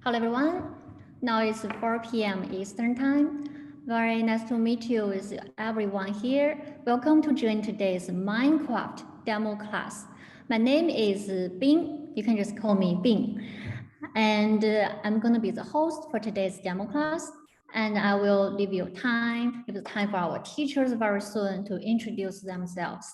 Hello everyone, now it's 4 p.m. Eastern Time. Very nice to meet you with everyone here. Welcome to join today's Minecraft demo class. My name is Bing, you can just call me Bing. And I'm gonna be the host for today's demo class. And I will give time for our teachers very soon to introduce themselves.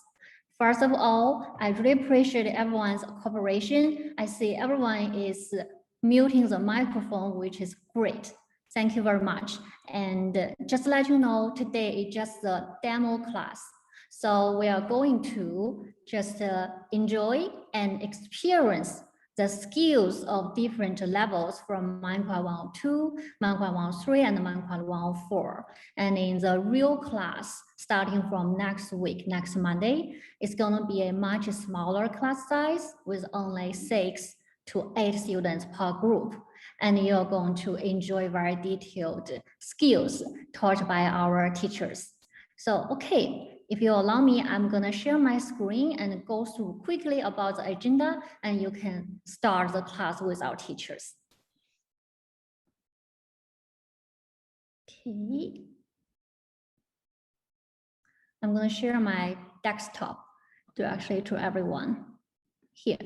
First of all, I really appreciate everyone's cooperation. I see everyone is muting the microphone, which is great. Thank you very much. And just to let you know, today is just the demo class. So we are going to just enjoy and experience the skills of different levels from Minecraft 102, Minecraft 103, and Minecraft 104. And in the real class, starting from next week, next Monday, it's going to be a much smaller class size with only 6 to 8 students per group. And you're going to enjoy very detailed skills taught by our teachers. So, okay, if you allow me, I'm going to share my screen and go through quickly about the agenda, and you can start the class with our teachers. Okay. I'm going to share my desktop to everyone here.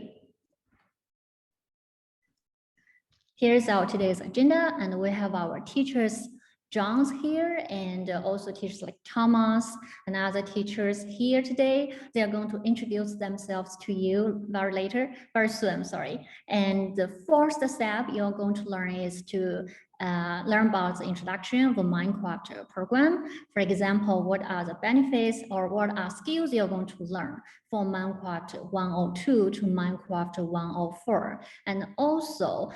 Here's our today's agenda, and we have our teachers, John's here, and also teachers like Thomas and other teachers here today. They are going to introduce themselves to you very soon, sorry. And the first step you're going to learn is to learn about the introduction of the Minecraft program. For example, what are the benefits or what are skills you're going to learn from Minecraft 102 to Minecraft 104. And also,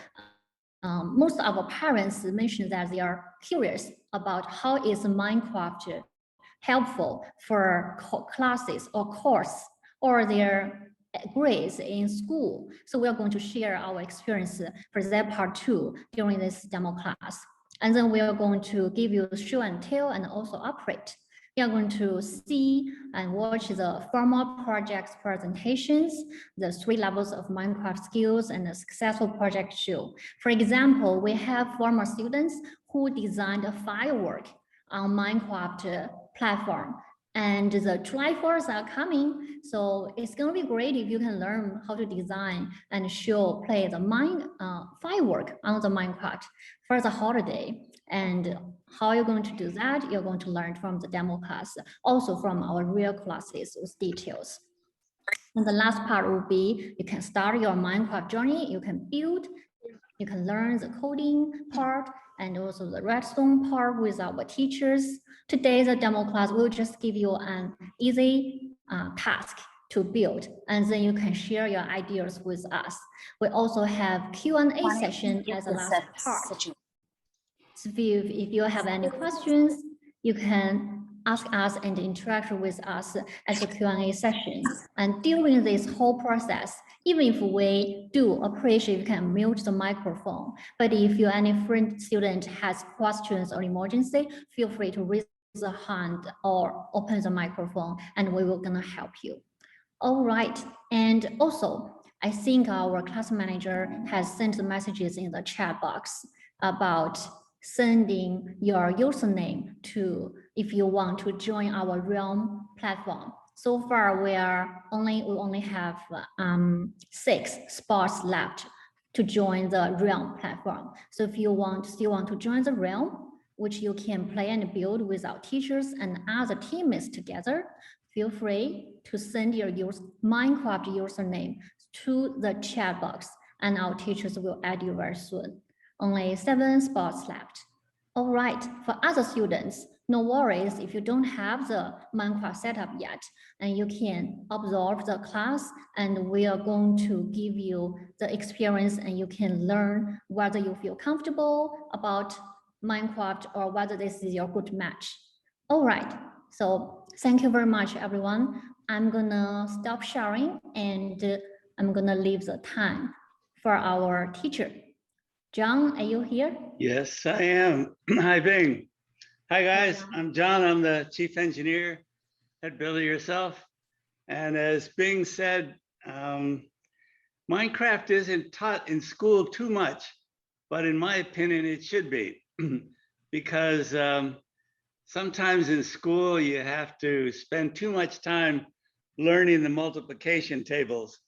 most of our parents mentioned that they are curious about how is Minecraft helpful for classes or course or their grades in school. So we are going to share our experience for that part too during this demo class. And then we are going to give you show and tell and also operate. You are going to see and watch the formal projects presentations, the 3 levels of Minecraft skills and the successful project show. For example, we have former students who designed a firework on Minecraft platform. And the July 4th are coming, so it's going to be great if you can learn how to design and play the firework on the Minecraft for the holiday. And how you're going to do that, you're going to learn from the demo class, also from our real classes with details. And the last part will be, you can start your Minecraft journey, you can build, you can learn the coding part, and also the redstone part with our teachers. Today, the demo class will just give you an easy task to build, and then you can share your ideas with us. We also have Q&A session as the last part. So if you have any questions, you can ask us and interact with us at the Q&A session. And during this whole process, even if we do appreciate you can mute the microphone, but if any friend student has questions or emergency, feel free to raise the hand or open the microphone and we will gonna help you. All right, and also, I think our class manager has sent the messages in the chat box about sending your username to if you want to join our Realm platform. So far, we only have 6 spots left to join the Realm platform. So if you still want to join the Realm, which you can play and build with our teachers and other teammates together, feel free to send your Minecraft username to the chat box, and our teachers will add you very soon. Only 7 spots left. All right, for other students, no worries if you don't have the Minecraft setup yet, and you can absorb the class and we are going to give you the experience and you can learn whether you feel comfortable about Minecraft or whether this is your good match. All right, so thank you very much, everyone. I'm gonna stop sharing and I'm gonna leave the time for our teacher. John, are you here? Yes, I am. Hi, Bing. Hi, guys. I'm John. I'm the chief engineer at Build It Yourself. And as Bing said, Minecraft isn't taught in school too much. but in my opinion, it should be because sometimes in school you have to spend too much time learning the multiplication tables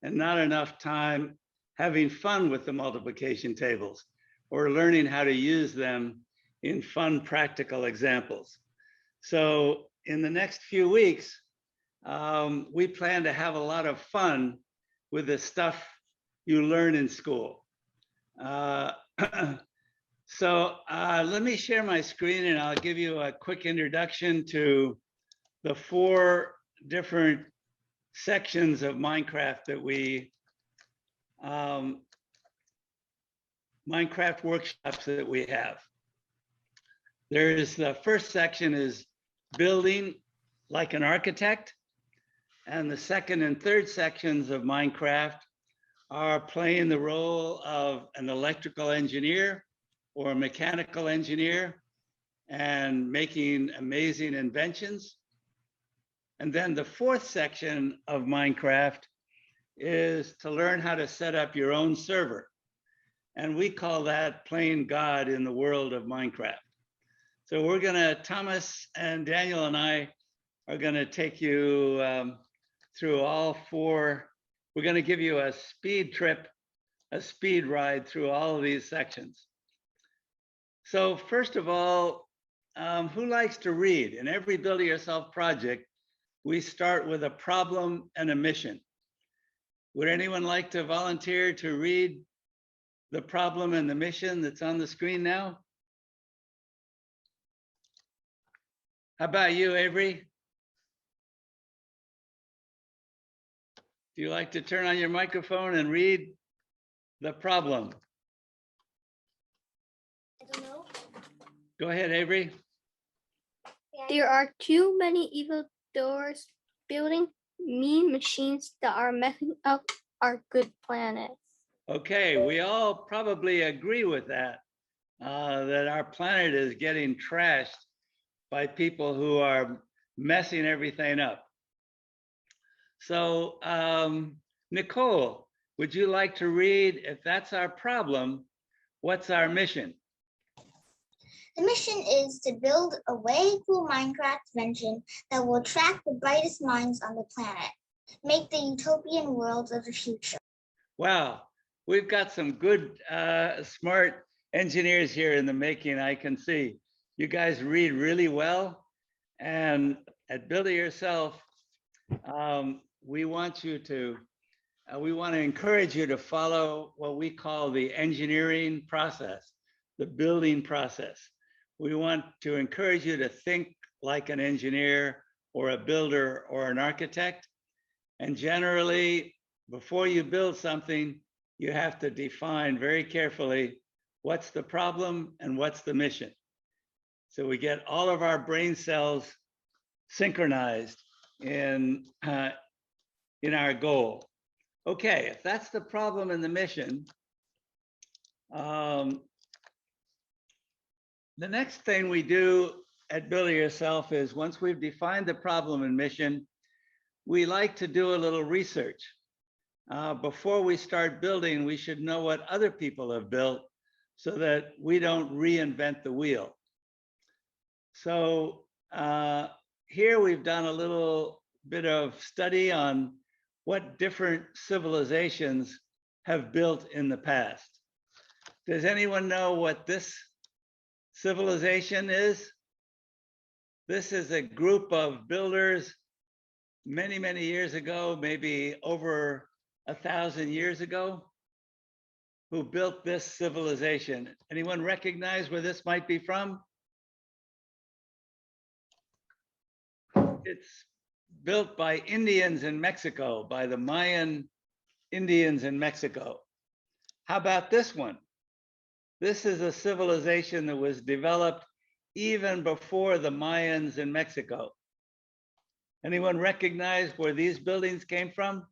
and not enough time having fun with the multiplication tables or learning how to use them in fun, practical examples. So in the next few weeks, we plan to have a lot of fun with the stuff you learn in school. So let me share my screen and I'll give you a quick introduction to the 4 different sections of Minecraft that we, Minecraft workshops that we have. There is the first section is building like an architect. And the second and third sections of Minecraft are playing the role of an electrical engineer or a mechanical engineer and making amazing inventions. And then the fourth section of Minecraft is to learn how to set up your own server. And we call that playing God in the world of Minecraft. So we're gonna, Thomas and Daniel and I are gonna take you through all 4. We're gonna give you a speed trip, a speed ride through all of these sections. So first of all, who likes to read? In every Build It Yourself project, we start with a problem and a mission. Would anyone like to volunteer to read the problem and the mission that's on the screen now? How about you, Avery? Do you like to turn on your microphone and read the problem? I don't know. Go ahead, Avery. There are too many evil doers building mean machines that are messing up our good planet. Okay, we all probably agree with that, that our planet is getting trashed by people who are messing everything up. So, Nicole, would you like to read, if that's our problem, what's our mission? The mission is to build a way cool Minecraft invention that will attract the brightest minds on the planet, make the utopian world of the future. Wow, we've got some good, smart engineers here in the making, I can see. You guys read really well. And at Build It Yourself, we want to encourage you to follow what we call the engineering process, the building process. We want to encourage you to think like an engineer or a builder or an architect. And generally, before you build something, you have to define very carefully what's the problem and what's the mission. So we get all of our brain cells synchronized in our goal. Okay, if that's the problem and the mission, the next thing we do at Build It Yourself is once we've defined the problem and mission, we like to do a little research. Before we start building, we should know what other people have built so that we don't reinvent the wheel. So here we've done a little bit of study on what different civilizations have built in the past. Does anyone know what this civilization is? This is a group of builders many, many years ago, maybe over 1,000 years ago, who built this civilization. Anyone recognize where this might be from? It's built by Indians in Mexico, by the Mayan Indians in Mexico. How about this one? This is a civilization that was developed even before the Mayans in Mexico. Anyone recognize where these buildings came from?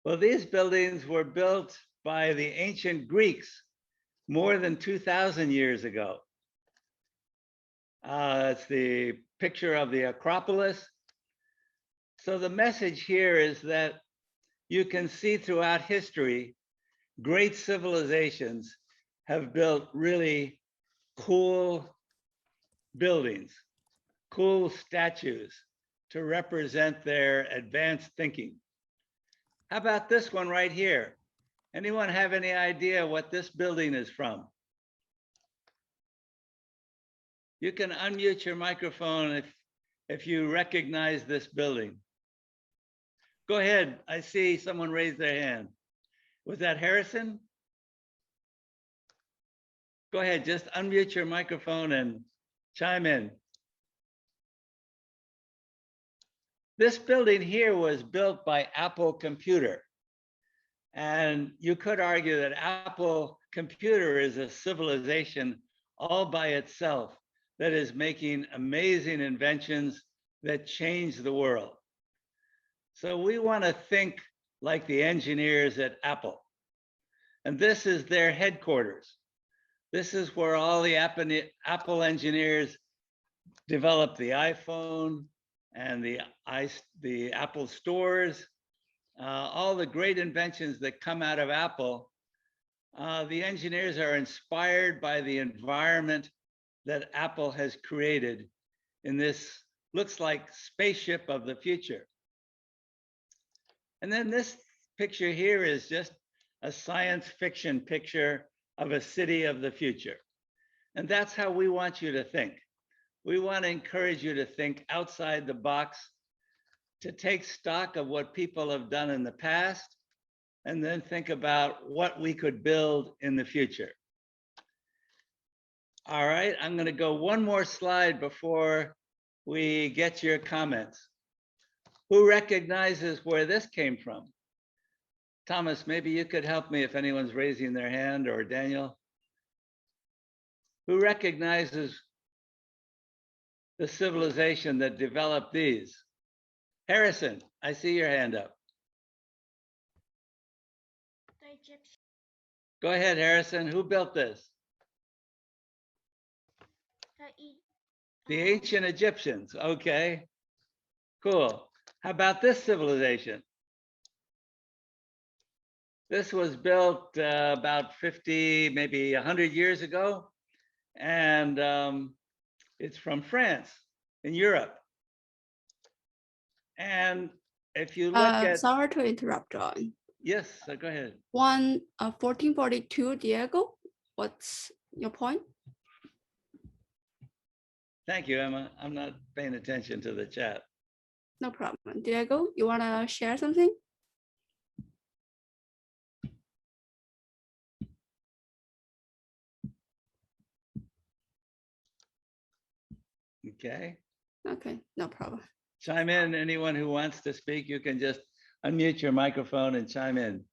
Well, these buildings were built by the ancient Greeks more than 2,000 years ago. It's the picture of the Acropolis. So the message here is that you can see throughout history, great civilizations have built really cool buildings, cool statues to represent their advanced thinking. How about this one right here? Anyone have any idea what this building is from? You can unmute your microphone if you recognize this building. Go ahead. I see someone raise their hand. Was that Harrison? Go ahead, just unmute your microphone and chime in. This building here was built by Apple Computer. And you could argue that Apple Computer is a civilization all by itself that is making amazing inventions that change the world. So we want to think like the engineers at Apple. And this is their headquarters. This is where all the Apple engineers developed the iPhone and the Apple stores, all the great inventions that come out of Apple. The engineers are inspired by the environment that Apple has created in this, looks like spaceship of the future. And then this picture here is just a science fiction picture of a city of the future. And that's how we want you to think. We want to encourage you to think outside the box, to take stock of what people have done in the past, and then think about what we could build in the future. All right, I'm going to go one more slide before we get to your comments. Who recognizes where this came from? Thomas, maybe you could help me if anyone's raising their hand, or Daniel. Who recognizes the civilization that developed these? Harrison, I see your hand up. Go ahead, Harrison. Who built this? The ancient Egyptians. Okay, cool. How about this civilization? This was built about 50, maybe 100 years ago. And it's from France in Europe. And if you look at— Sorry to interrupt, John. Yes, go ahead. 1442, Diego, what's your point? Thank you, Emma. I'm not paying attention to the chat. No problem. Diego, you want to share something? Okay. Okay, no problem. Chime in. Anyone who wants to speak, you can just unmute your microphone and chime in.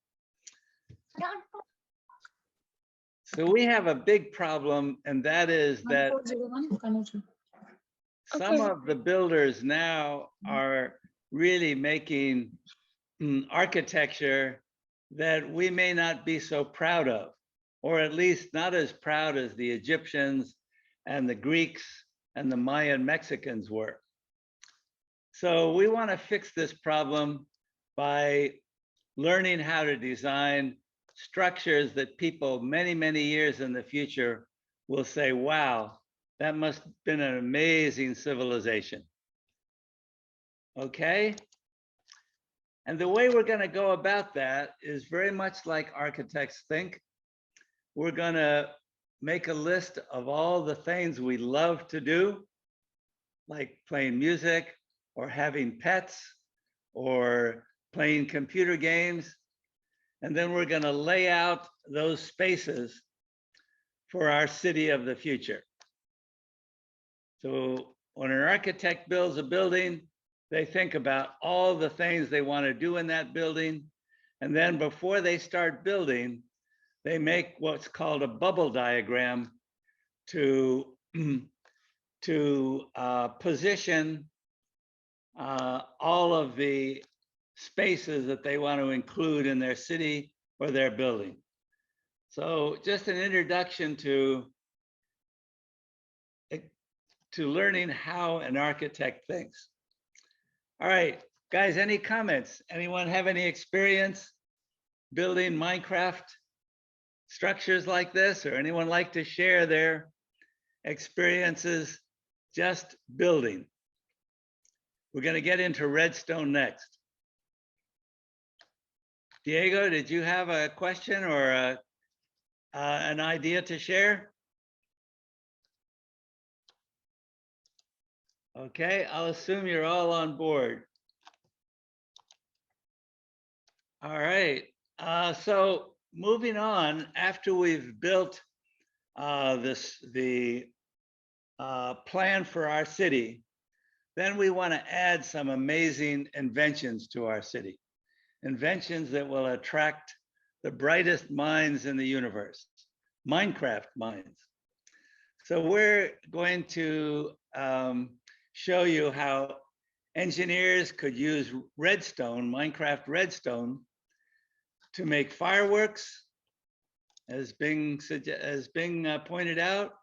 So we have a big problem, and that is that some of the builders now are really making architecture that we may not be so proud of, or at least not as proud as the Egyptians and the Greeks and the Mayan Mexicans were. So we want to fix this problem by learning how to design structures that people many, many years in the future will say, wow, that must have been an amazing civilization. Okay? And the way we're going to go about that is very much like architects think. We're going to make a list of all the things we love to do, like playing music or having pets or playing computer games. And then we're going to lay out those spaces for our city of the future. So when an architect builds a building, they think about all the things they want to do in that building. And then before they start building, they make what's called a bubble diagram to position all of the spaces that they want to include in their city or their building. So just an introduction to learning how an architect thinks. All right, Guys, any comments? Anyone have any experience building Minecraft structures like this, or anyone like to share their experiences just building? We're going to get into redstone next. Diego, did you have a question or an idea to share? Okay, I'll assume you're all on board. All right, so moving on, after we've built the plan for our city, then we want to add some amazing inventions to our city. Inventions that will attract the brightest minds in the universe, Minecraft minds. So we're going to show you how engineers could use redstone, Minecraft redstone, to make fireworks, as Bing pointed out,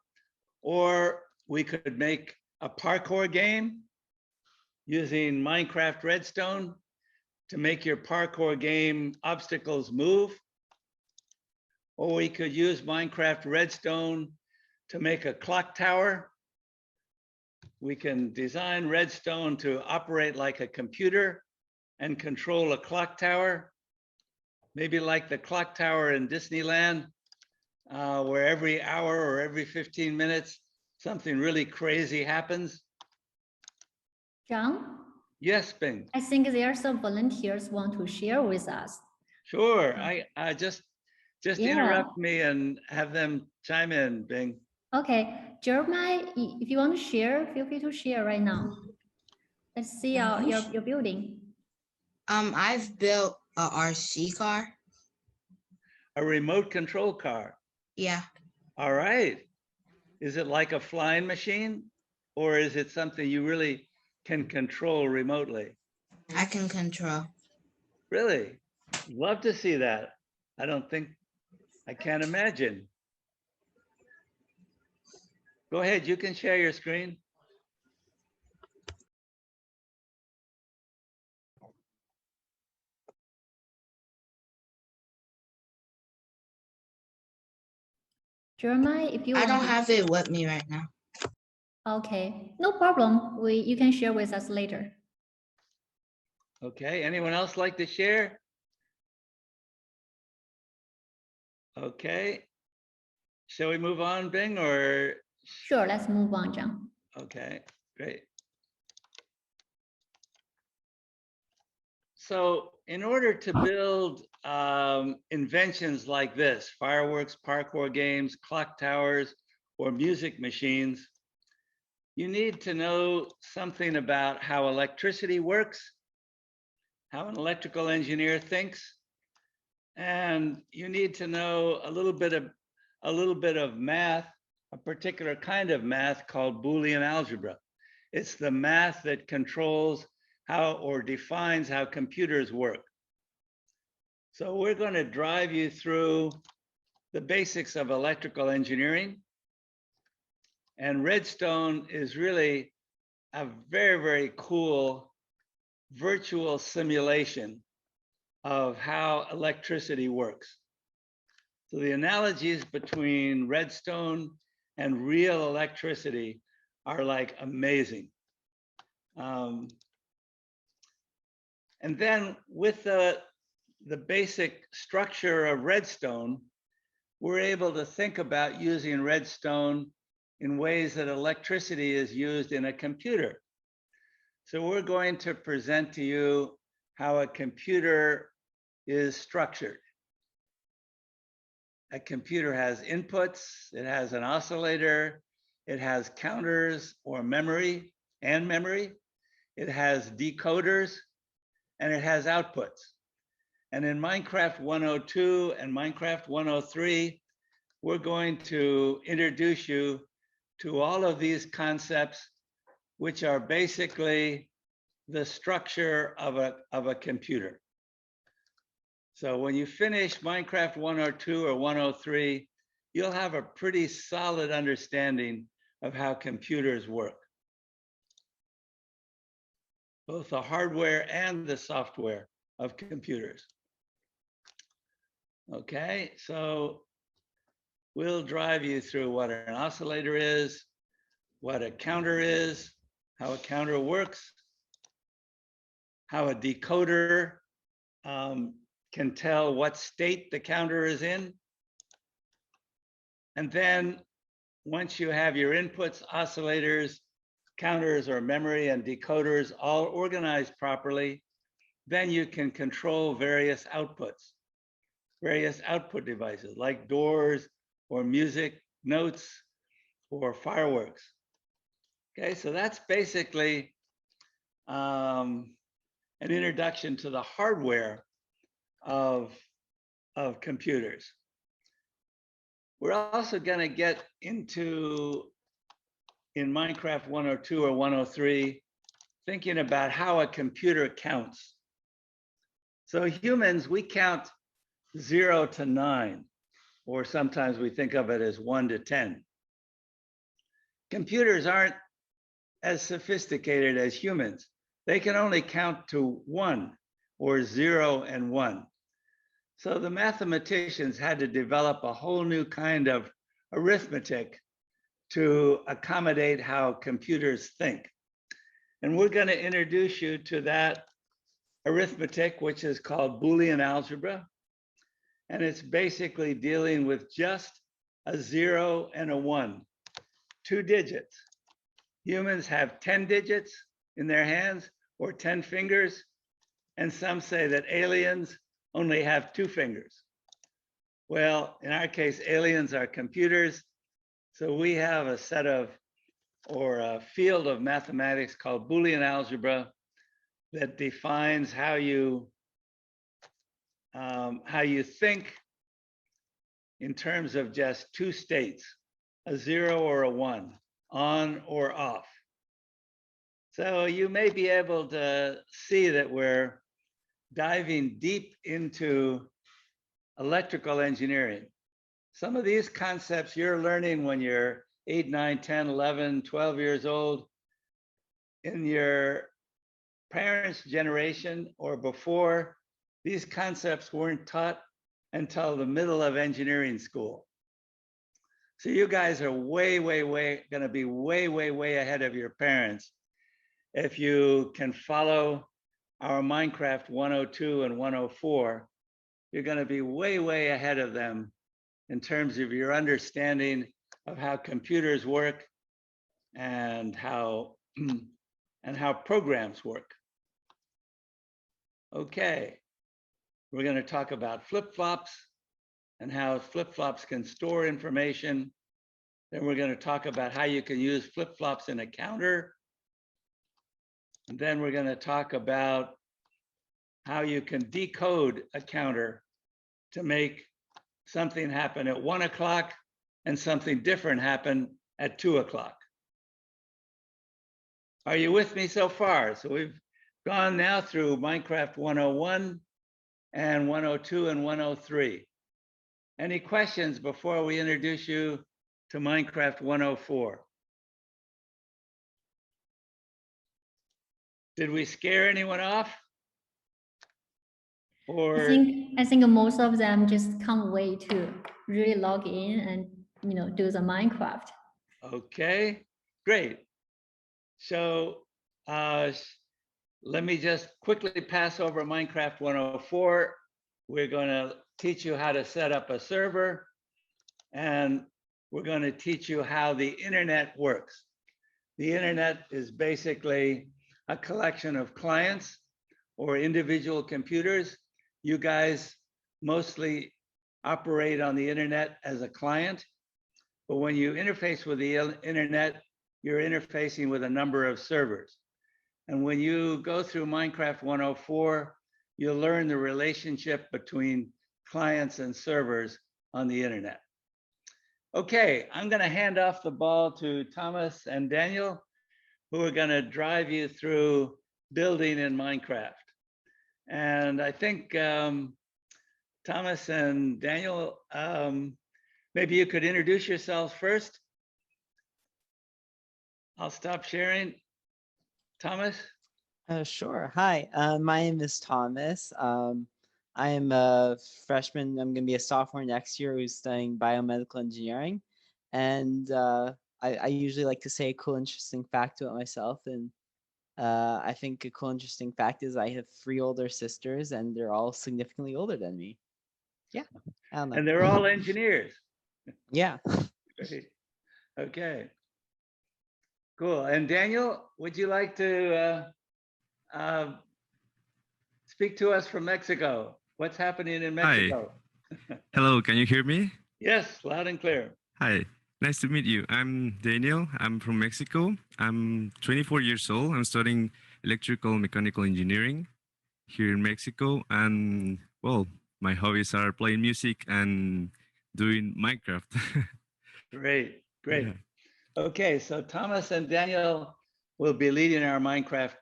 or we could make a parkour game using Minecraft redstone to make your parkour game obstacles move. Or we could use Minecraft redstone to make a clock tower. We can design redstone to operate like a computer and control a clock tower. Maybe like the clock tower in Disneyland, where every hour or every 15 minutes, something really crazy happens. John, Yes, Bing. I think there are some volunteers want to share with us. Sure. I just Yeah. interrupt me and have them chime in, Bing. Okay, Jeremiah, if you want to share, feel free to share right now. Let's see your building. I've built a RC car. A remote control car. Yeah, All right. Is it like a flying machine, or is it something you really can control remotely? I can control. Really? Love to see that. I can't imagine. Go ahead, you can share your screen. Jeremiah, if you I want don't to- have it with me right now. Okay, no problem. You can share with us later. Okay, anyone else like to share? Okay. Shall we move on, Bing, or? Sure, let's move on, John. Okay, great. So in order to build inventions like this, fireworks, parkour games, clock towers, or music machines, you need to know something about how electricity works, how an electrical engineer thinks, and you need to know a little bit of math, a particular kind of math called Boolean algebra. It's the math that controls how or defines how computers work. So we're going to drive you through the basics of electrical engineering. And redstone is really a very, very cool virtual simulation of how electricity works. So the analogies between redstone and real electricity are like amazing. And then with the basic structure of redstone, we're able to think about using redstone in ways that electricity is used in a computer. So we're going to present to you how a computer is structured. A computer has inputs, it has an oscillator, it has counters or memory, it has decoders, and it has outputs. And in Minecraft 102 and Minecraft 103, we're going to introduce you to all of these concepts, which are basically the structure of a computer. So when you finish Minecraft 102 or 103, you'll have a pretty solid understanding of how computers work. both the hardware and the software of computers. Okay, so we'll drive you through what an oscillator is, what a counter is, how a counter works, how a decoder can tell what state the counter is in. And then once you have your inputs, oscillators, counters, or memory and decoders all organized properly, then you can control various outputs, various output devices like doors or music notes or fireworks. Okay, so that's basically an introduction to the hardware of computers. We're also going to get into, in Minecraft 102 or 103, thinking about how a computer counts. So humans, we count 0 to 9, or sometimes we think of it as 1 to 10. Computers aren't as sophisticated as humans. They can only count to 1, or 0 and 1. So the mathematicians had to develop a whole new kind of arithmetic to accommodate how computers think. And we're going to introduce you to that arithmetic, which is called Boolean algebra. And it's basically dealing with just a 0 and a 1, 2 digits. Humans have 10 digits in their hands or 10 fingers. And some say that aliens only have 2 fingers. Well, in our case, aliens are computers. So we have a set of, or a field of mathematics called Boolean algebra that defines how you think in terms of just 2 states, a 0 or a 1, on or off. So you may be able to see that we're diving deep into electrical engineering. Some of these concepts you're learning when you're 8, 9, 10, 11, 12 years old. In your parents' generation or before, these concepts weren't taught until the middle of engineering school. So you guys are gonna be way ahead of your parents if you can follow our Minecraft 102 and 104. You're gonna be way ahead of them in terms of your understanding of how computers work and how programs work. Okay, we're going to talk about flip-flops and how flip-flops can store information. Then we're going to talk about how you can use flip-flops in a counter. And then we're going to talk about how you can decode a counter to make something happen at 1 o'clock and something different happen at 2 o'clock. Are you with me so far? So we've gone now through Minecraft 101 and 102 and 103. Any questions before we introduce you to Minecraft 104? Did we scare anyone off? Or I think most of them just can't wait to really log in and do the Minecraft. okay, great. So let me just quickly pass over Minecraft 104. We're going to teach you how to set up a server, and we're going to teach you how the internet works. The internet is basically a collection of clients or individual computers. You guys mostly operate on the internet as a client, but when you interface with the internet, you're interfacing with a number of servers. And when you go through Minecraft 104, you'll learn the relationship between clients and servers on the internet. Okay, I'm going to hand off the ball to Thomas and Daniel, who are going to drive you through building in Minecraft. And I think Thomas and Daniel, maybe you could introduce yourselves first. I'll stop sharing. Thomas? Sure. Hi, my name is Thomas. I am a freshman. I'm going to be a sophomore next year who's studying biomedical engineering. And I usually like to say a cool, interesting fact about myself. And I think a cool, interesting fact is I have three older sisters, and they're all significantly older than me. Yeah, I don't know. And they're all engineers. Yeah. Great. Okay. Cool. And Daniel, would you like to uh, speak to us from Mexico? What's happening in Hi. Mexico? Hello, can you hear me? Yes, loud and clear. Hi. Nice to meet you. I'm Daniel. I'm from Mexico. I'm 24 years old. I'm studying electrical mechanical engineering here in Mexico. And well, my hobbies are playing music and doing Minecraft. Great, great. Yeah. Okay, so Thomas and Daniel will be leading our Minecraft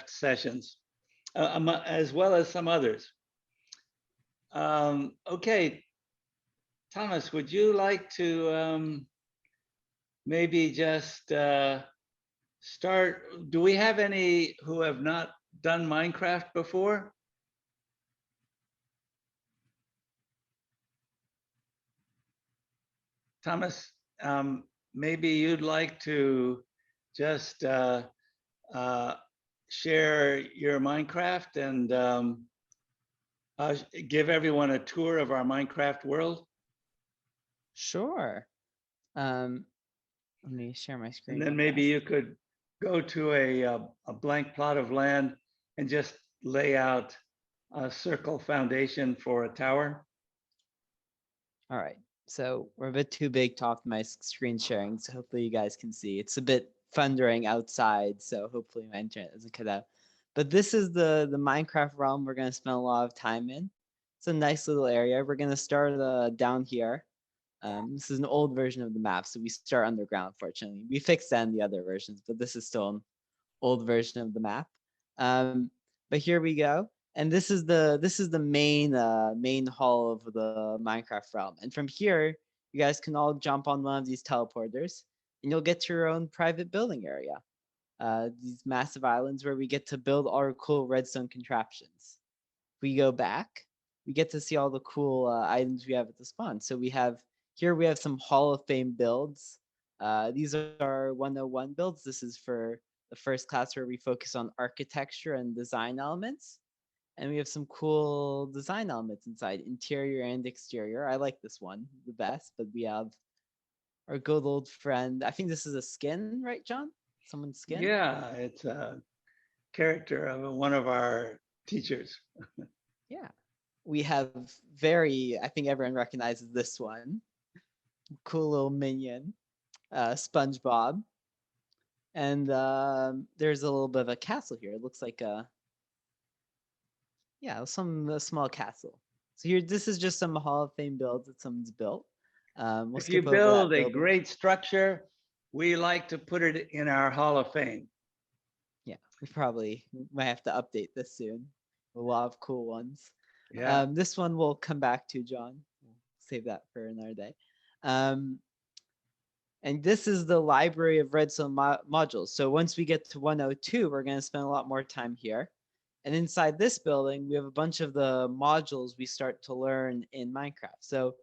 sessions, as well as some others. Okay, Thomas, would you like to maybe just start? Do we have any who have not done Minecraft before? Thomas, maybe you'd like to just share your Minecraft and give everyone a tour of our Minecraft world. Sure. Let me share my screen. And then real maybe fast. you could go to a blank plot of land and just lay out a circle foundation for a tower. All right. So we're a bit too big to optimize screen sharing, so hopefully you guys can see. It's a bit thundering outside, so hopefully my internet doesn't cut out. But this is the Minecraft realm we're going to spend a lot of time in. It's a nice little area. We're going to start down here. This is an old version of the map, so we start underground, fortunately. We fixed that in the other versions, but this is still an old version of the map. But here we go. And this is the main hall of the Minecraft realm. And from here, you guys can all jump on one of these teleporters, and you'll get to your own private building area. These massive islands where we get to build our cool redstone contraptions. We go back, we get to see all the cool items we have at the spawn. So we have some Hall of Fame builds. These are 101 builds. This is for the first class where we focus on architecture and design elements. And we have some cool design elements inside, interior and exterior. I like this one the best, but we have our good old friend. I think this is a skin, right, John? Someone's skin? Yeah, it's a character of one of our teachers. Yeah. We have I think everyone recognizes this one. Cool little minion, SpongeBob. And there's a little bit of a castle here. It looks like a small castle. So here, this is just some Hall of Fame builds that someone's built. We'll If you skip over that build a building. great structure, we like to put it in our Hall of Fame. Yeah, we probably might have to update this soon. A lot of cool ones. Yeah. This one we'll come back to, John. We'll save that for another day. And this is the library of redstone modules. So once we get to 102, we're going to spend a lot more time here. And inside this building, we have a bunch of the modules we start to learn in Minecraft. So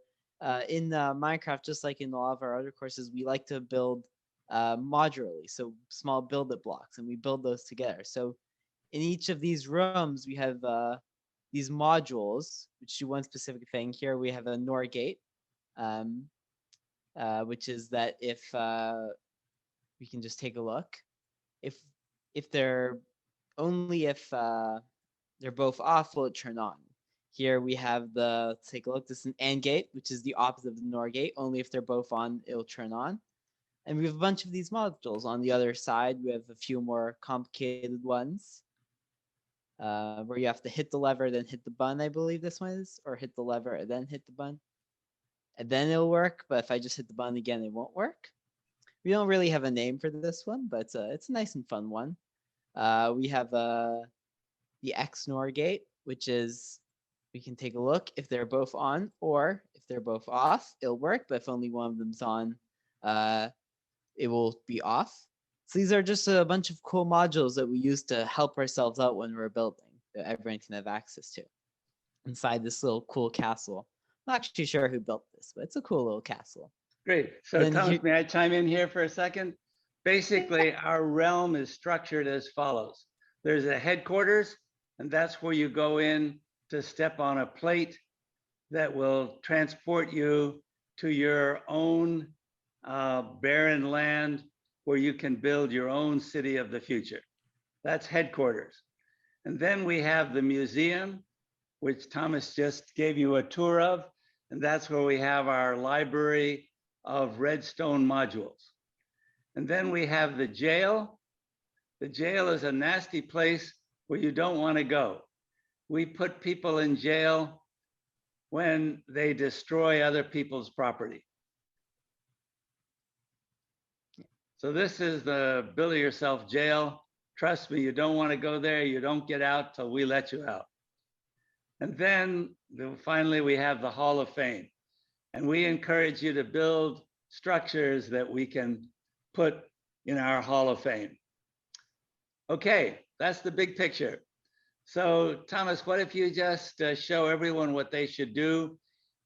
in Minecraft, just like in a lot of our other courses, we like to build modularly, so small build-it blocks, and we build those together. So in each of these rooms, we have these modules, which do one specific thing. Here we have a NOR gate, which is that if we can just take a look, if they're only if they're both off, will it turn on? Here we have let's take a look. This is an AND gate, which is the opposite of the NOR gate. Only if they're both on, it'll turn on. And we have a bunch of these modules. On the other side, we have a few more complicated ones where you have to hit the lever, then hit the button, I believe this one is, or hit the lever and then hit the button. And then it'll work, but if I just hit the button again, it won't work. We don't really have a name for this one, but it's a nice and fun one. We have the XNOR gate, which is, we can take a look. If they're both on or if they're both off, it'll work, but if only one of them's on, it will be off. So these are just a bunch of cool modules that we use to help ourselves out when we're building, that everyone can have access to inside this little cool castle. I'm not actually sure who built this, but it's a cool little castle. Great. So Then Thomas, here- may I chime in here for a second? Basically, our realm is structured as follows. There's a headquarters, and that's where you go in to step on a plate that will transport you to your own barren land where you can build your own city of the future. That's headquarters. And then we have the museum, which Thomas just gave you a tour of. And that's where we have our library of redstone modules. And then we have the jail. The jail is a nasty place where you don't want to go. We put people in jail when they destroy other people's property. So this is the build it yourself jail. Trust me, you don't want to go there. You don't get out till we let you out. And then finally, we have the Hall of Fame. And we encourage you to build structures that we can put in our Hall of Fame. Okay, that's the big picture. So Thomas, what if you just show everyone what they should do?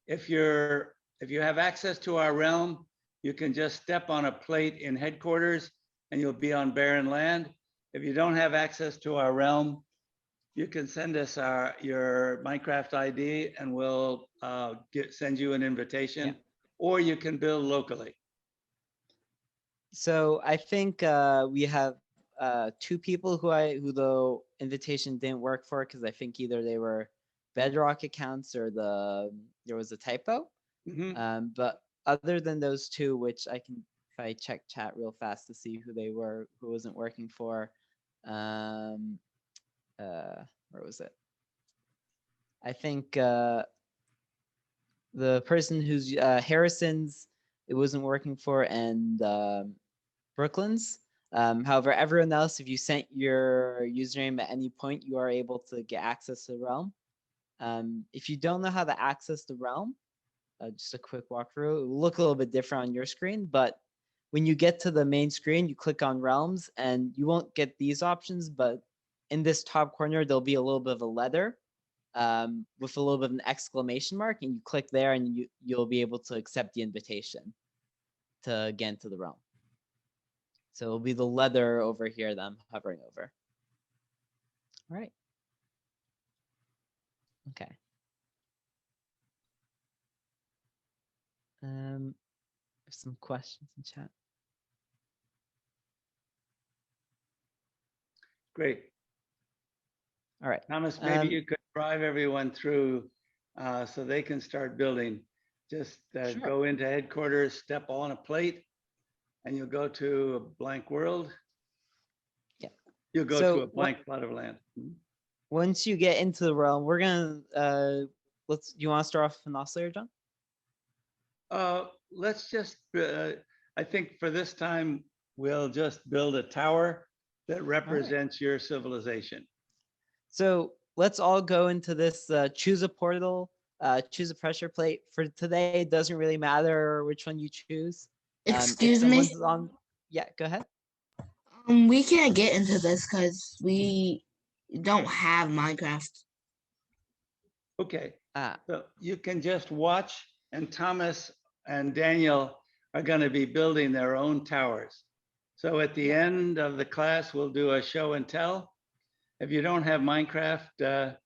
If you have access to our realm, you can just step on a plate in headquarters and you'll be on barren land. If you don't have access to our realm, you can send us your Minecraft ID and we'll send you an invitation, or you can build locally. So I think we have 2 people who the invitation didn't work for, because I think either they were Bedrock accounts or there was a typo. Mhm. But other than those 2, which if I check chat real fast to see who wasn't working for. Where was it? I think the person who's Harrison's, it wasn't working for, and Brooklyn's. However, everyone else, if you sent your username at any point, you are able to get access to the realm. If you don't know how to access the realm, just a quick walkthrough, it will look a little bit different on your screen, but when you get to the main screen, you click on realms and you won't get these options, but in this top corner, there'll be a little bit of a letter with a little bit of an exclamation mark, and you click there and you'll be able to accept the invitation to get into the realm. So it'll be the leather over here that I'm hovering over. All right. Okay. There's some questions in chat. Great. All right. Thomas, maybe you could drive everyone through so they can start building. Just Sure. go into headquarters, step on a plate, and you'll go to a blank world. Yeah. You'll go So to a blank plot of land. Once you get into the realm, we're gonna you want to start off with an oscillator, John? Let's just, I think for this time, we'll just build a tower that represents your civilization. So let's all go into this, choose a portal, choose a pressure plate. For today, it doesn't really matter which one you choose. Excuse me. Yeah, go ahead. We can't get into this because we don't have Minecraft. Okay, so you can just watch, and Thomas and Daniel are going to be building their own towers. So at the end of the class, we'll do a show and tell. If you don't have Minecraft,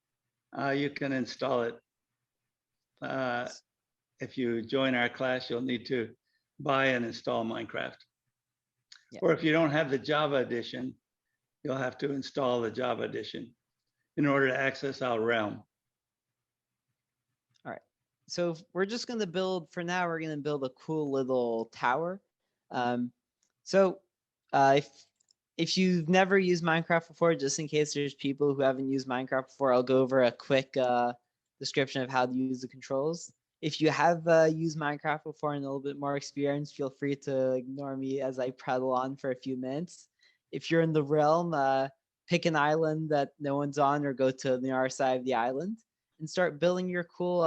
you can install it. If you join our class, you'll need to buy and install Minecraft. Yeah. Or if you don't have the Java edition, you'll have to install the Java edition in order to access our realm. All right. So we're just going to build, for now, we're going to build a cool little tower. So if you've never used Minecraft before, just in case there's people who haven't used Minecraft before, I'll go over a quick description of how to use the controls. If you have used Minecraft before and a little bit more experience, feel free to ignore me as I prattle on for a few minutes. If you're in the realm, pick an island that no one's on, or go to the other side of the island and start building your cool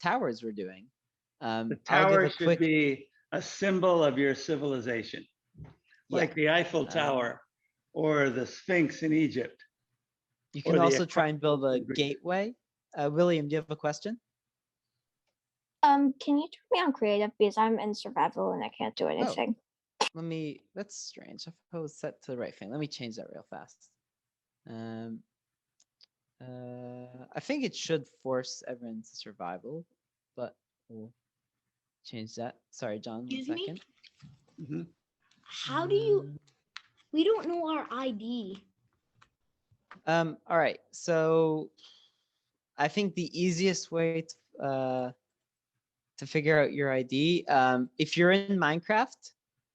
towers we're doing. The tower should be a symbol of your civilization. like the Eiffel Tower or the Sphinx in Egypt. You or can the also try and build a Acropolis in Greece. gateway. William, do you have a question? Can you turn me on creative because I'm in survival and I can't do anything? That's strange. I suppose set to the right thing. Let me change that real fast. I think it should force everyone to survival, but we'll change that. Sorry, John, one Excuse me? second. Mhm. How do you? We don't know our ID. All right, so I think the easiest way to figure out your ID, if you're in Minecraft,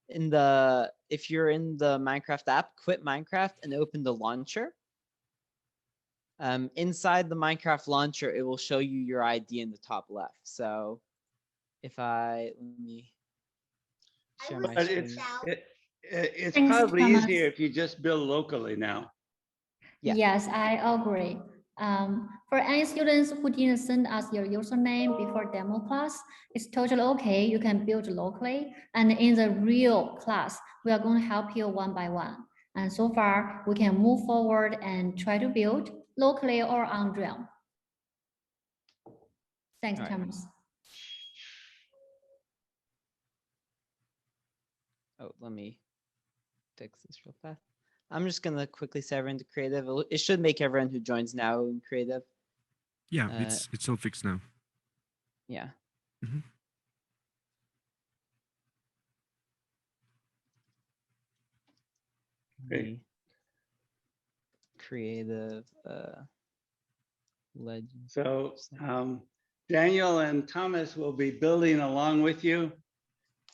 if you're in the Minecraft app, quit Minecraft and open the launcher. Inside the Minecraft launcher, it will show you your ID in the top left. So if let me share my But screen. it's Thanks, probably Thomas. easier if you just build locally now. Yeah. Yes, I agree. For any students who didn't send us your username before demo class, it's totally okay. You can build locally. And in the real class, we are going to help you one by one. And so far, we can move forward and try to build locally or on Realm. Thanks, All right. Thomas. Oh, let me fix this real fast. I'm just gonna quickly save everyone to creative. It should make everyone who joins now in creative. Yeah, it's all fixed now. Yeah. Mhm. Great. Creative legend. So Daniel and Thomas will be building along with you.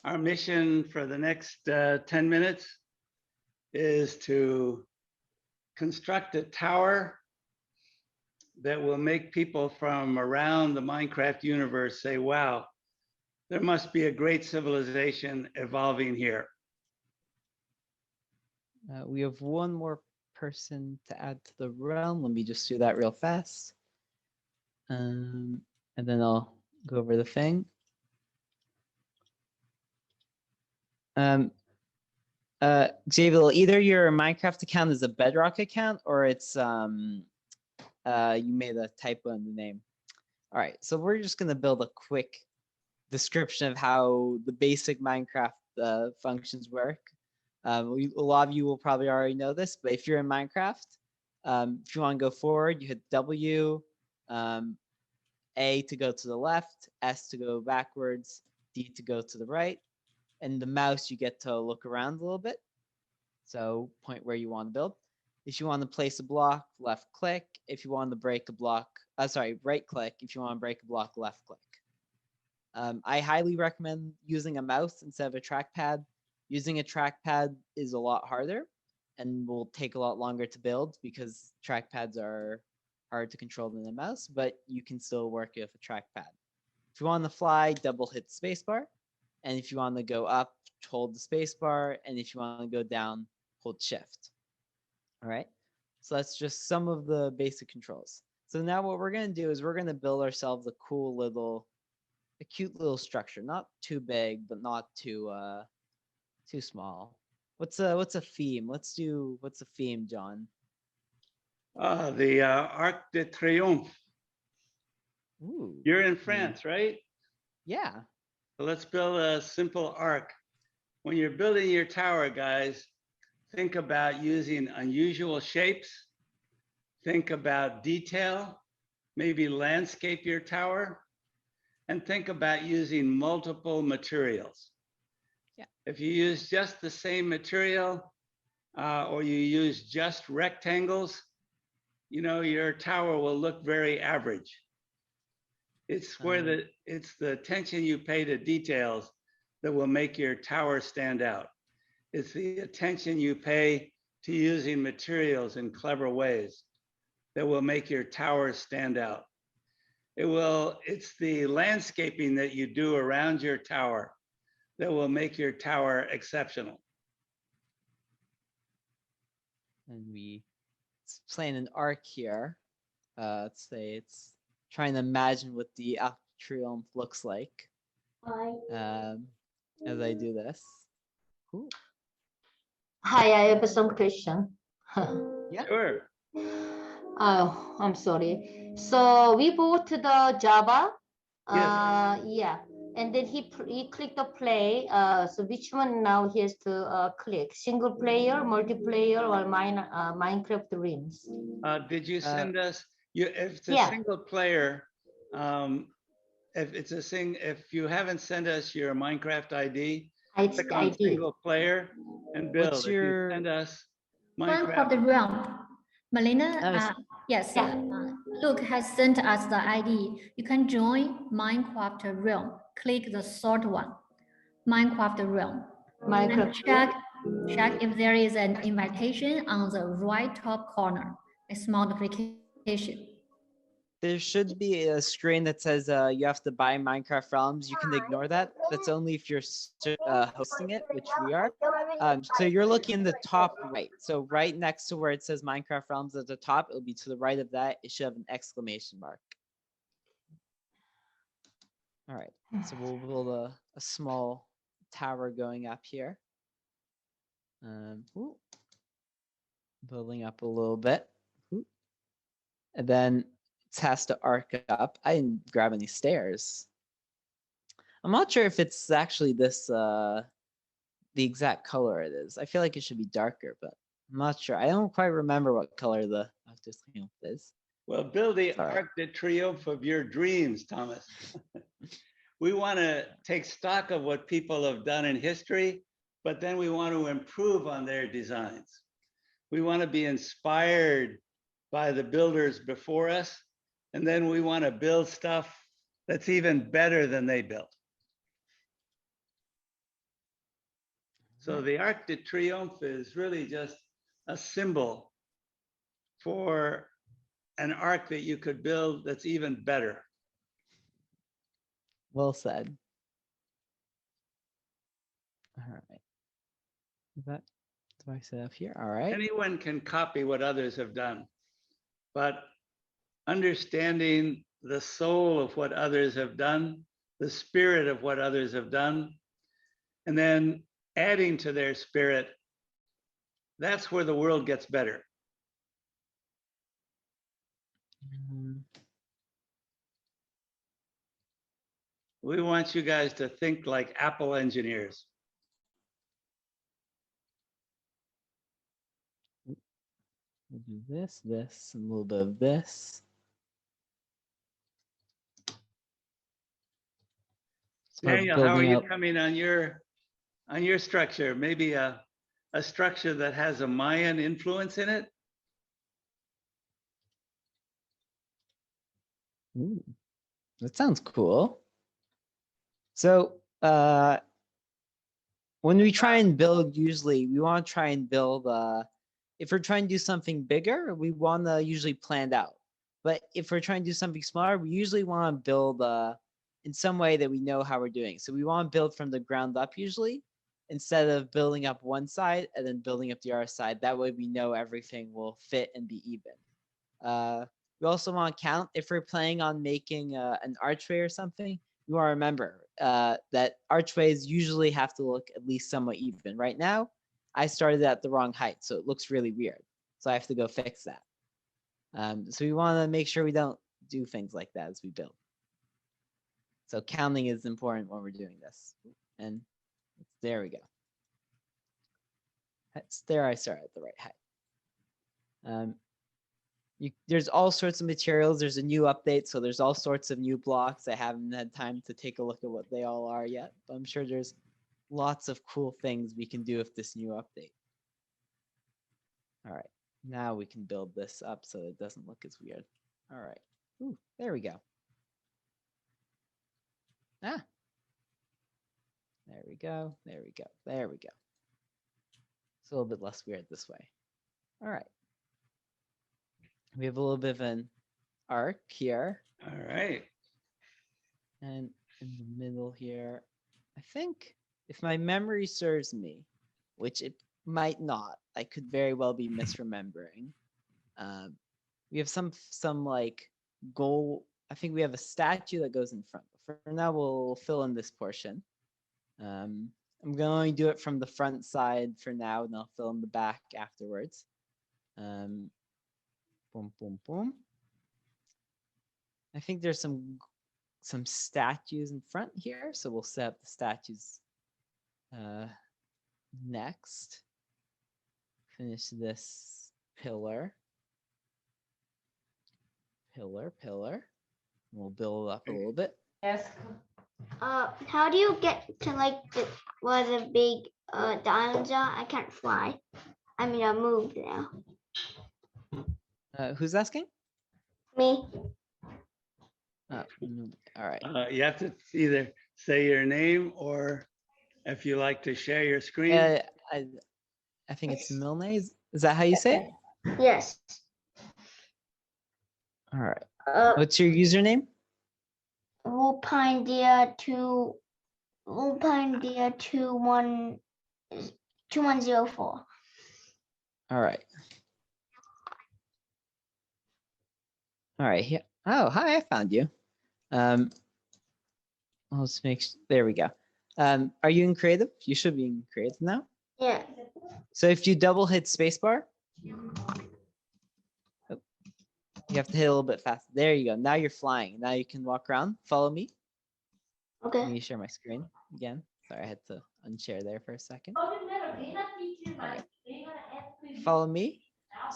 Our mission for the next 10 minutes is to construct a tower that will make people from around the Minecraft universe say, wow, there must be a great civilization evolving here. We have one more person to add to the realm. Let me just do that real fast. And then I'll go over the thing. Xavier, either your Minecraft account is a Bedrock account or it's you made a typo in the name. All right, so we're just gonna build a quick description of how the basic Minecraft functions work. A lot of you will probably already know this, but if you're in Minecraft, if you want to go forward, you hit W, A to go to the left, S to go backwards, D to go to the right, and the mouse you get to look around a little bit. So point where you want to build. If you want to place a block, left click. If you want to break a block, right click. If you want to break a block, left click. I highly recommend using a mouse instead of a trackpad. Using a trackpad is a lot harder and will take a lot longer to build because trackpads are hard to control than a mouse, but you can still work with a trackpad. If you want to fly, double hit spacebar. And if you want to go up, hold the spacebar. And if you want to go down, hold shift. All right. So that's just some of the basic controls. So now what we're going to do is we're going to build ourselves a cute little structure, not too big, but not too small. What's a theme? What's a theme, John? The Arc de Triomphe. Ooh. You're in France, right? Yeah. So let's build a simple arc. When you're building your tower, guys, think about using unusual shapes. Think about detail, maybe landscape your tower, and think about using multiple materials. Yeah. If you use just the same material or you use just rectangles, your tower will look very average. It's it's the attention you pay to details that will make your tower stand out. It's the attention you pay to using materials in clever ways that will make your tower stand out. It's the landscaping that you do around your tower that will make your tower exceptional. And it's playing an arc here. Let's say it's trying to imagine what the Arc de Triomphe looks like. As I do this. Cool. Hi, I have some question. Sure. Oh, I'm sorry. So we bought the Java. Yes. Yeah. And then he clicked the play. So which one now he has to click? Single player, multiplayer, or Minecraft Dreams? Did you send us, if it's a Yeah. single player, if you haven't sent us your Minecraft ID, click I on did. single player and build. What's If you your send us Minecraft Minecraft, realm. Melina, Nice. yes, Yeah. Luke has sent us the ID. You can join Minecraft realm. Click the short one, Minecraft realm. And Minecraft. check if there is an invitation on the right top corner. A small notification. There should be a screen that says you have to buy Minecraft Realms. You can ignore that. That's only if you're hosting it, which we are. So you're looking in the top right. So right next to where it says Minecraft Realms at the top, it'll be to the right of that. It should have an exclamation mark. All right. So we'll build a small tower going up here. Ooh, building up a little bit. Ooh. And then it has to arc up. I didn't grab any stairs. I'm not sure if it's actually this the exact color it is. I feel like it should be darker, but I'm not sure. I don't quite remember what color the Arc de Triomphe is. well, build the Sorry. Arc de Triomphe of your dreams, Thomas. We want to take stock of what people have done in history, but then we want to improve on their designs. We want to be inspired by the builders before us, and then we want to build stuff that's even better than they built. So the Arc de Triomphe is really just a symbol for an arc that you could build that's even better. Well said. All right. Is that do I set up here? All right. Anyone can copy what others have done, but understanding the soul of what others have done, the spirit of what others have done, and then adding to their spirit, that's where the world gets better. We want you guys to think like Apple engineers. We'll do this, and a little bit of this. Start Daniel, how are building you up. coming on your structure? Maybe a structure that has a Mayan influence in it? Ooh, that sounds cool. So when we try and build, usually we want to try and build if we're trying to do something bigger, we want to usually plan it out. But if we're trying to do something smaller, we usually want to build in some way that we know how we're doing. So we want to build from the ground up usually, instead of building up one side and then building up the other side. That way we know everything will fit and be even. We also want to count if we're planning on making an archway or something. You want to remember that archways usually have to look at least somewhat even. Right now, I started at the wrong height, so it looks really weird. So I have to go fix that. So we want to make sure we don't do things like that as we build. So counting is important when we're doing this. And there we go. There I start at the right height. There's all sorts of materials. There's a new update, so there's all sorts of new blocks. I haven't had time to take a look at what they all are yet, but I'm sure there's lots of cool things we can do with this new update. All right, now we can build this up so it doesn't look as weird. All right, ooh, there we go. Ah, there we go, there we go, there we go. It's a little bit less weird this way. All right. We have a little bit of an arc here. All right. And in the middle here, I think if my memory serves me, which it might not, I could very well be misremembering. We have some like goal. I think we have a statue that goes in front. For now, we'll fill in this portion. And I'm going to do it from the front side for now, and I'll fill in the back afterwards. Boom, boom, boom. I think there's some statues in front here, so we'll set up the statues next. Finish this pillar. Pillar. We'll build up a little bit. Yes. How do you get to like where the big the islands are? I can't fly. I mean, I moved now. Who's asking? Me. All right. You have to either say your name or if you like to share your screen. I think it's Milne. Is that how you say it? Yes. All right. What's your username? Lupine Deer 2104. All right. All right. Here. Oh, hi! I found you. Let's there we go. Are you in creative? You should be in creative now. Yeah. So if you double hit spacebar, you have to hit a little bit fast. There you go. Now you're flying. Now you can walk around. Follow me. Okay. Let me share my screen again. Sorry, I had to unshare there for a second. Right. Follow me.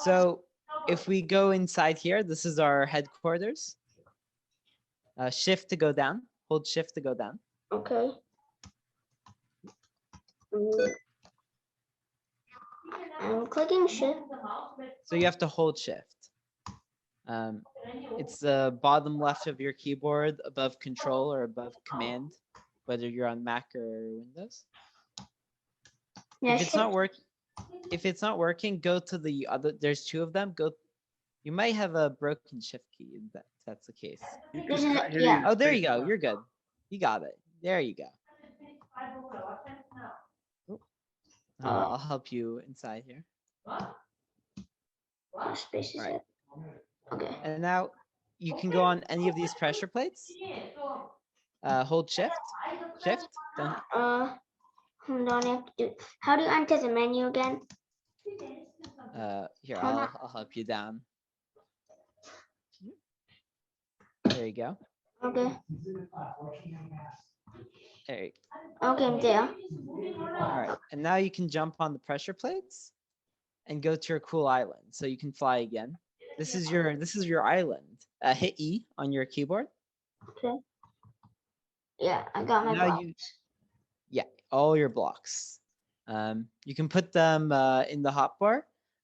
So if we go inside here, this is our headquarters. Shift to go down. Hold shift to go down. Okay. I'm clicking shift. So you have to hold shift. It's the bottom left of your keyboard above control or above command, whether you're on Mac or Windows. Yeah, if it's not working, go to the other. There's two of them. You might have a broken shift key if that's the case. Yeah. Oh, there you go. You're good. You got it. There you go. I'll help you inside here. Space is Right. Okay. And now you can go on any of these pressure plates. Hold shift. Shift. Don't. Hold on. I have to do. How do you enter the menu again? Here, I'll help you down. There you go. Okay. There you Okay, I'm there. All right. And now you can jump on the pressure plates and go to your cool island. So you can fly again. This is your island. Hit E on your keyboard. Okay. Yeah, I got my Now blocks. Yeah, all your blocks. You can put them in the hotbar.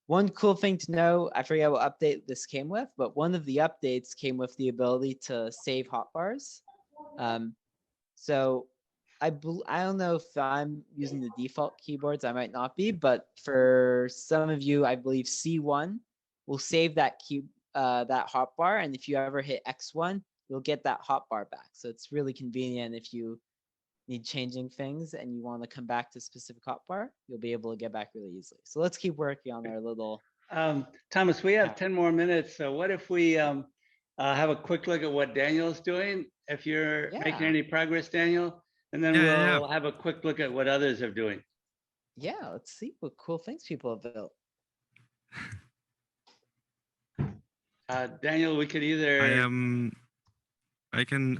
One cool thing to know, I forget what update this came with, but one of the updates came with the ability to save hotbars. So I don't know if I'm using the default keyboards, I might not be, but for some of you, I believe C1 will save that that hotbar, and if you ever hit X1, you'll get that hotbar back. So it's really convenient if you need changing things and you want to come back to a specific hotbar, you'll be able to get back really easily. So let's keep working on our little. Thomas, we have 10 more minutes. So what if we have a quick look at what Daniel's doing? If you're making any progress, Daniel, and then we'll have a quick look at what others are doing. Yeah, let's see what cool things people have built. Daniel, we could either. I can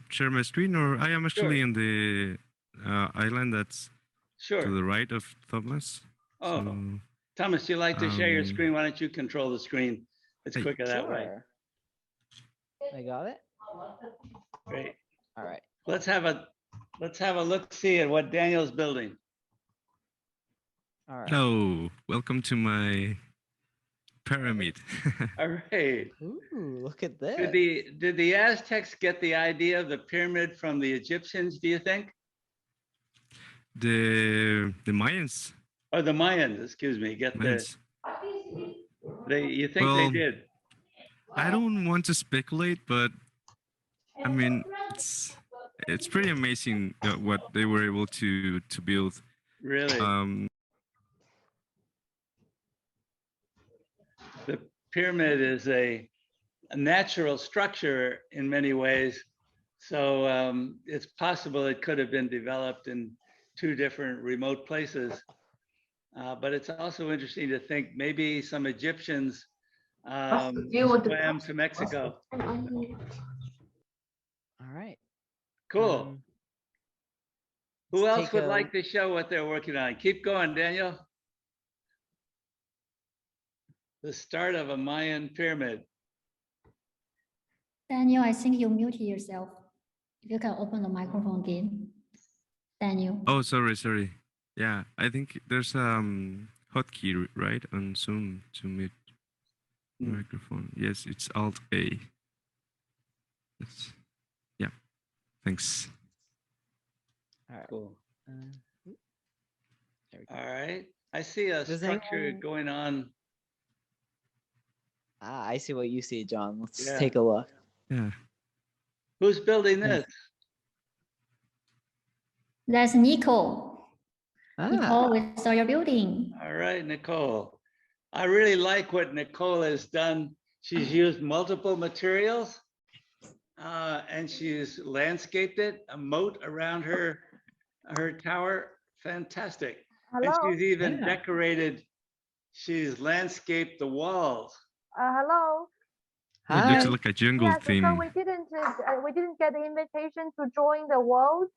share my screen, or I am actually in the island that's to the right of Thomas. Oh, so, Thomas, you like to share your screen? Why don't you control the screen? It's quicker that way. I got it. Great. All right. Let's have a look see at what Daniel's building. All right. Hello, welcome to my pyramid. All right. Ooh, look at this. Did the Aztecs get the idea of the pyramid from the Egyptians, do you think? The Mayans. Oh, the Mayans, excuse me. Mayans. You think they did? I don't want to speculate, but I mean, it's pretty amazing what they were able to build. Really? The pyramid is a natural structure in many ways. So it's possible it could have been developed in two different remote places. But it's also interesting to think maybe some Egyptians swam to Mexico. All right. Cool. Who let's else take would a- like to show what they're working on? Keep going, Daniel. The start of a Mayan pyramid. Daniel, I think you muted yourself. If you can open the microphone again. Daniel. Oh, sorry. Yeah, I think there's hotkey right on Zoom to mute microphone. Yes, it's Alt A. Yeah, thanks. All right. Cool. There we go. All right. I see a Does structure anyone- going on. Ah, I see what you see, John. Let's Yeah. take a look. Yeah. Who's building this? That's Nico. Nicole, Ah, we saw your building. All right, Nicole. I really like what Nicole has done. She's used multiple materials and she's landscaped it, a moat around her tower. Fantastic. And Hello. she's even Yeah. decorated, she's landscaped the walls. Hello. Oh, it looks hi. like a jungle Yes. theme. So we didn't get the invitation to join the world.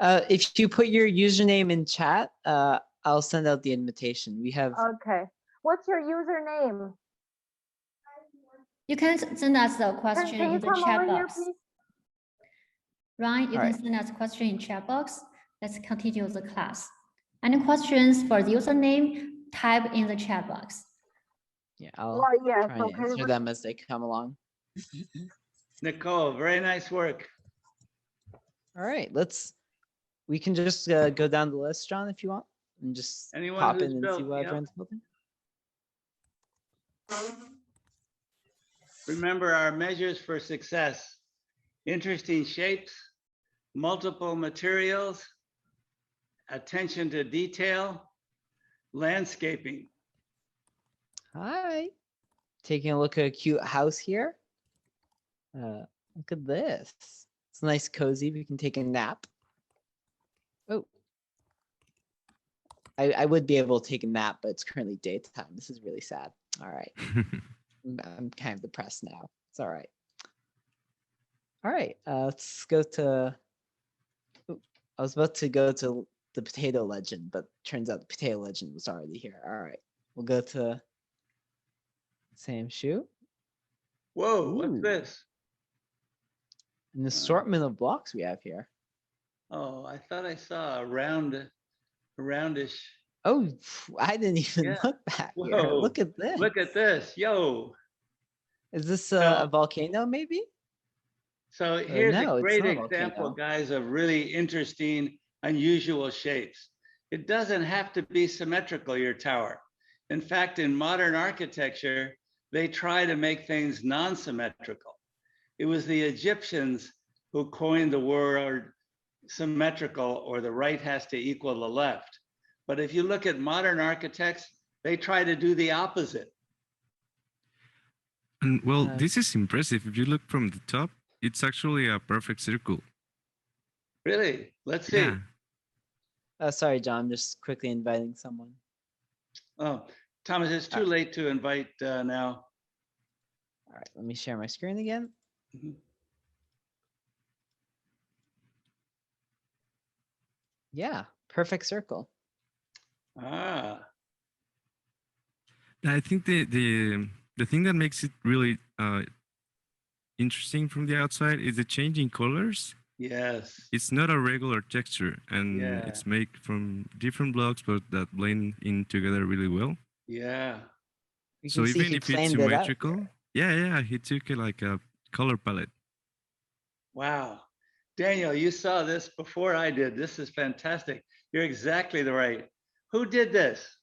If you put your username in chat, I'll send out the invitation. We have Okay. What's your username? You can send us the question Can you in the come chat over here, box. please? Ryan, you All can right. send us a question in chat box. Let's continue the class. Any questions for the username, type in the chat box. yeah, I'll Well, yes. try and Okay. answer them as they come along. Nicole, very nice work. All right, we can just go down the list, John, if you want, and just Anyone pop who's in and see built, what yep. everyone's building. Remember our measures for success: interesting shapes, multiple materials, attention to detail, landscaping. Hi. Taking a look at a cute house here. Look at this. It's nice, cozy. We can take a nap. Oh. I would be able to take a nap, but it's currently daytime. This is really sad. All right. I'm kind of depressed now. It's all right. All right. Let's go to. Ooh, I was about to go to the potato legend, but turns out the potato legend was already here. All right. We'll go to Sam Shu. Whoa, Ooh. what's this? An assortment of blocks we have here. Oh, I thought I saw a roundish. Oh, I didn't even Yeah. look back here. Whoa, Look at this. Look at this. Yo. Is this So- a volcano, maybe? So here's no, a it's great not a example, volcano. guys, of really interesting, unusual shapes. It doesn't have to be symmetrical, your tower. In fact, in modern architecture, they try to make things non-symmetrical. It was the Egyptians who coined the word symmetrical, or the right has to equal the left. But if you look at modern architects, they try to do the opposite. And well, Uh, this is impressive. If you look from the top, it's actually a perfect circle. Really? Let's see. Yeah. Sorry, John, I'm just quickly inviting someone. Oh, Thomas, it's too late to invite now. All right, let me share my screen again. Mhm. Yeah, perfect circle. Ah, I think the thing that makes it really interesting from the outside is the changing colors. yes. It's not a regular texture, and Yeah. it's made from different blocks, but that blend in together really well. Yeah. You So can see even he if it's planned it out symmetrical, here. yeah, he took like a color palette. Wow. Daniel, you saw this before I did. This is fantastic. You're exactly the right. Who did this?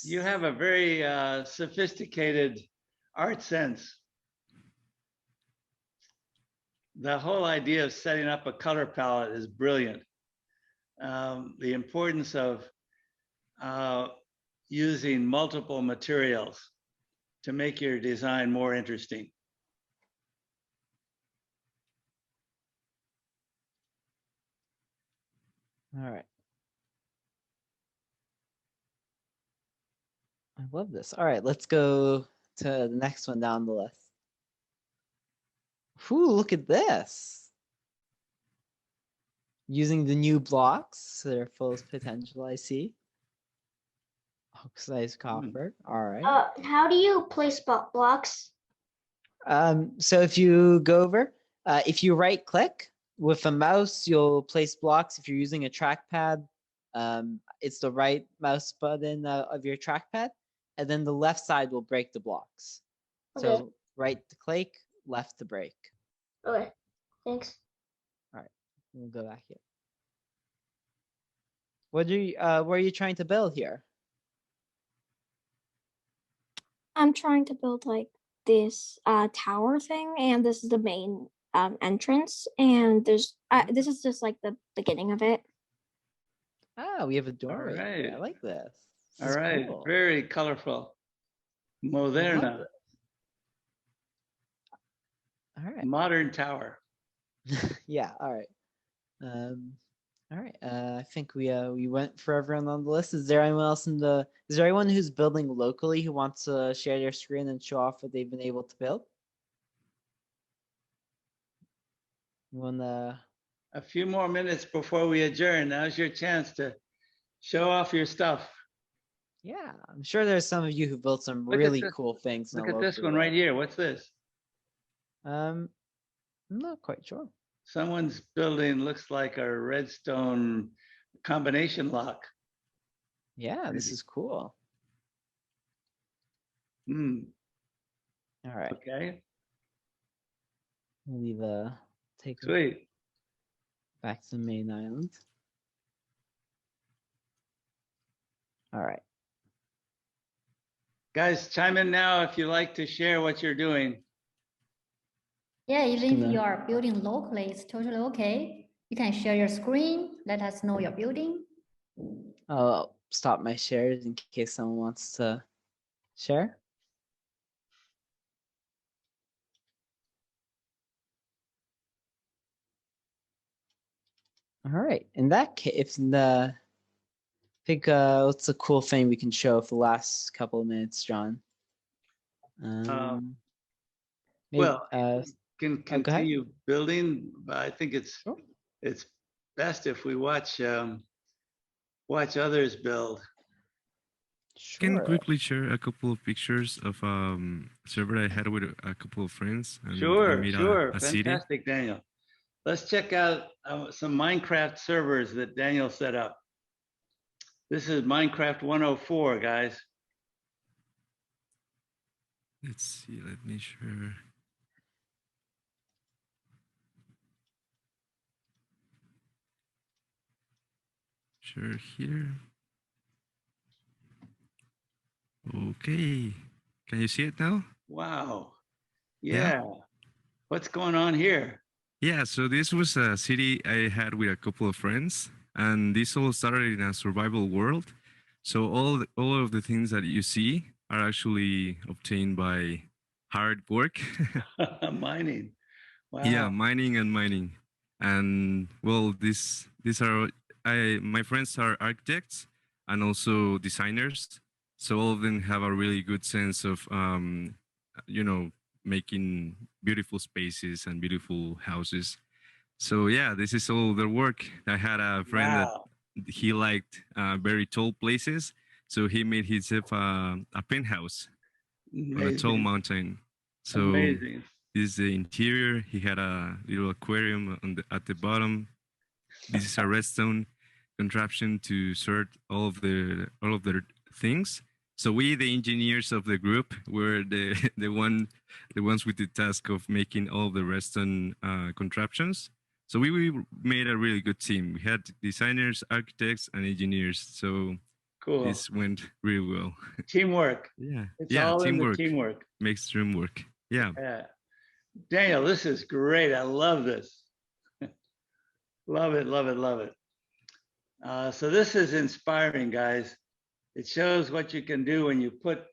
You have a very sophisticated art sense. The whole idea of setting up a color palette is brilliant. The importance of using multiple materials to make your design more interesting. All right. I love this. All right, let's go to the next one down the list. Ooh, look at this. Using the new blocks to their fullest potential, I see. Oxidized copper. All right. How do you place blocks? So if you go over, if you right click with a mouse, you'll place blocks. If you're using a trackpad, it's the right mouse button of your trackpad, and then the left side will break the blocks. Okay. So right to click, left to break. Okay, thanks. All right, we'll go back here. What are you trying to build here? I'm trying to build like this tower thing, and this is the main entrance, and there's this is just like the beginning of it. Ah, we have a doorway. All Here. right. I like this. This All is right, cool. very colorful. I love Moderna, it. All right. modern tower. Yeah. All right. All right. I think we went for everyone on the list. Is there anyone else is there anyone who's building locally who wants to share their screen and show off what they've been able to build? You want A few more minutes before we adjourn. Now's your chance to show off your stuff. Yeah, I'm sure there's some of you who built some Look at really this- cool things. in Look a at this local one right way. here. What's this? I'm not quite sure. Someone's building looks like a redstone combination lock. Yeah, this Maybe. is cool. Hmm, All right. okay, We'll leave take a sweet. back to the main island. All right. Guys, chime in now if you like to share what you're doing. Yeah, even if gonna- you are building locally, it's totally okay. You can share your screen, let us know your building. I'll stop my shares in case someone wants to share. All right. In that case, I think what's a cool thing we can show for the last couple of minutes, John? Maybe, Well, can go ahead. continue building, but I think it's Sure. it's best if we watch others build. Can Sure. quickly share a couple of pictures of server I had with a couple of friends, and I Sure, made sure, a city. fantastic, Daniel. Let's check out some Minecraft servers that Daniel set up. This is Minecraft 104, guys. Let's see. Let me share. Share here. Okay. Can you see it now? Wow. Yeah. Yeah. What's going on here? Yeah, so this was a city I had with a couple of friends, and this all started in a survival world. So all of the things that you see are actually obtained by hard work. Mining. Wow. Yeah, mining. And well, these are my friends are architects and also designers. So all of them have a really good sense of making beautiful spaces and beautiful houses. So yeah, this is all their work. I had a friend Wow. that he liked very tall places, so he made himself a penthouse on a tall Amazing. mountain. So Amazing. this is the interior. He had a little aquarium at the bottom. This is a redstone contraption to sort all of their things. So we, the engineers of the group, were the ones with the task of making all the redstone contraptions. So we made a really good team. We had designers, architects, and engineers. So Cool. this went really well. Teamwork. Yeah, It's yeah, all in the teamwork teamwork. makes dream work. Yeah. Yeah. Daniel, this is great. I love this. Love it, love it, love it. So this is inspiring, guys. It shows what you can do when you put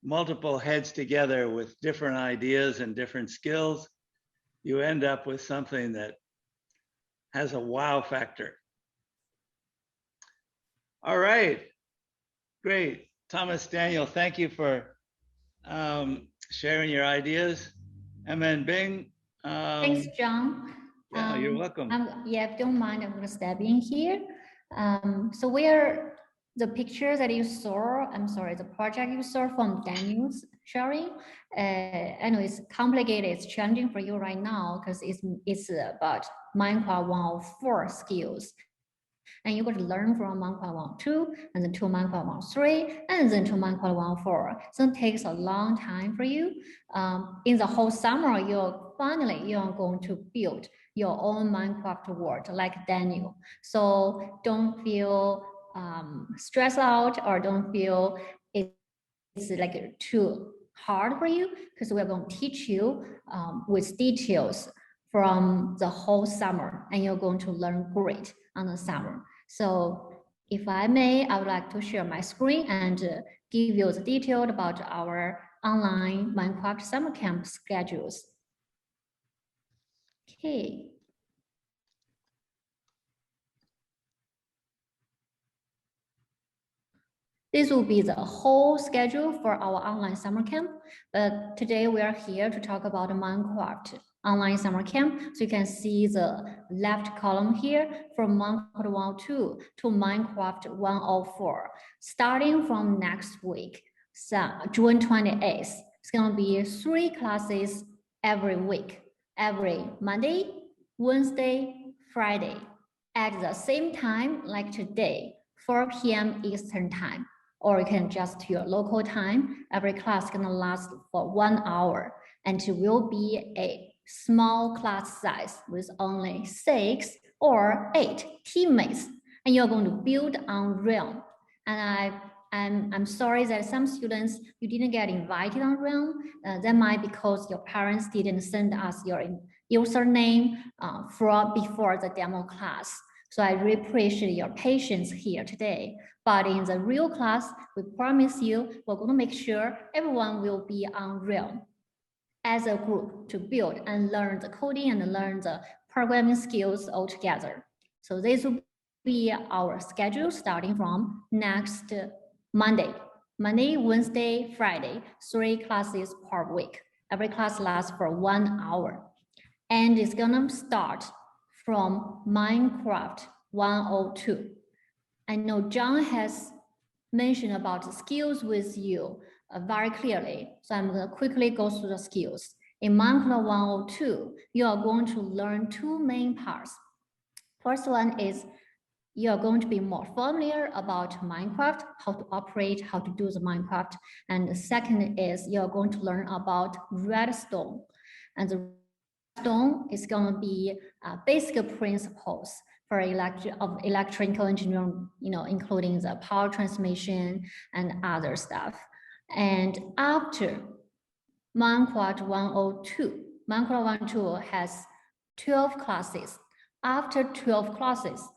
multiple heads together with different ideas and different skills. You end up with something that has a wow factor. All right, great. Thomas, Daniel, thank you for sharing your ideas. And then Bing. Thanks, John. Yeah, you're welcome. Yeah, if you don't mind, I'm gonna step in here. So where the picture that you saw, I'm sorry, the project you saw from Daniel's sharing, I know it's complicated, it's challenging for you right now because it's about Minecraft 104 skills. And you're going to learn from Minecraft 1.2, and then to Minecraft 1.3, and then to Minecraft 1.4. So it takes a long time for you. In the whole summer, you're going to build your own Minecraft world like Daniel. So don't feel stressed out or don't feel it's like too hard for you because we're going to teach you with details from the whole summer and you're going to learn great on the summer. So if I may, I would like to share my screen and give you the detail about our online Minecraft summer camp schedules. Okay. This will be the whole schedule for our online summer camp. But today we are here to talk about Minecraft online summer camp. So you can see the left column here from Minecraft 102 to Minecraft 104. Starting from next week, so June 28th, it's gonna be 3 classes every week, every Monday, Wednesday, Friday, at the same time like today, 4 p.m. Eastern time. Or you can adjust to your local time. Every class is gonna last for 1 hour and it will be a small class size with only 6 or 8 teammates. And you're going to build on Realm. And I'm sorry that some students, you didn't get invited on Realm. That might be because your parents didn't send us your username before the demo class. So I really appreciate your patience here today. But in the real class, we promise you, we're going to make sure everyone will be on Realm as a group to build and learn the coding and learn the programming skills all together. So this will be our schedule starting from next Monday, Wednesday, Friday, 3 classes per week. Every class lasts for 1 hour. And it's gonna start from Minecraft 102. I know John has mentioned about the skills with you very clearly. So I'm going to quickly go through the skills. In Minecraft 102, you are going to learn 2 main parts. First one is you are going to be more familiar about Minecraft, how to operate, how to do the Minecraft. And the second is you are going to learn about redstone. And the redstone is going to be basic principles for electrical engineering, including the power transmission and other stuff. And after Minecraft 102, Minecraft 102 has 12 classes. After 12 classes,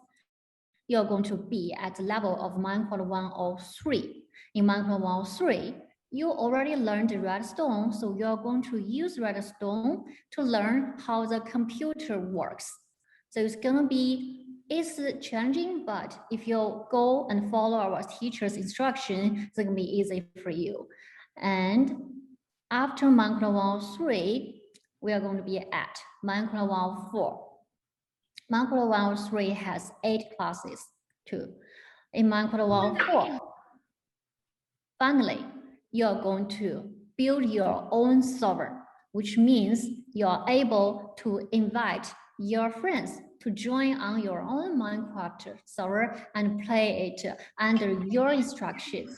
you're going to be at the level of Minecraft 103. In Minecraft 103, you already learned redstone, so you're going to use redstone to learn how the computer works. So it's gonna be, it's challenging, but if you go and follow our teacher's instruction, it's gonna be easy for you. And after Minecraft 103, we are going to be at Minecraft 104. Minecraft 103 has 8 classes too. In Minecraft 104, finally, you're going to build your own server, which means you're able to invite your friends to join on your own Minecraft server and play it under your instruction.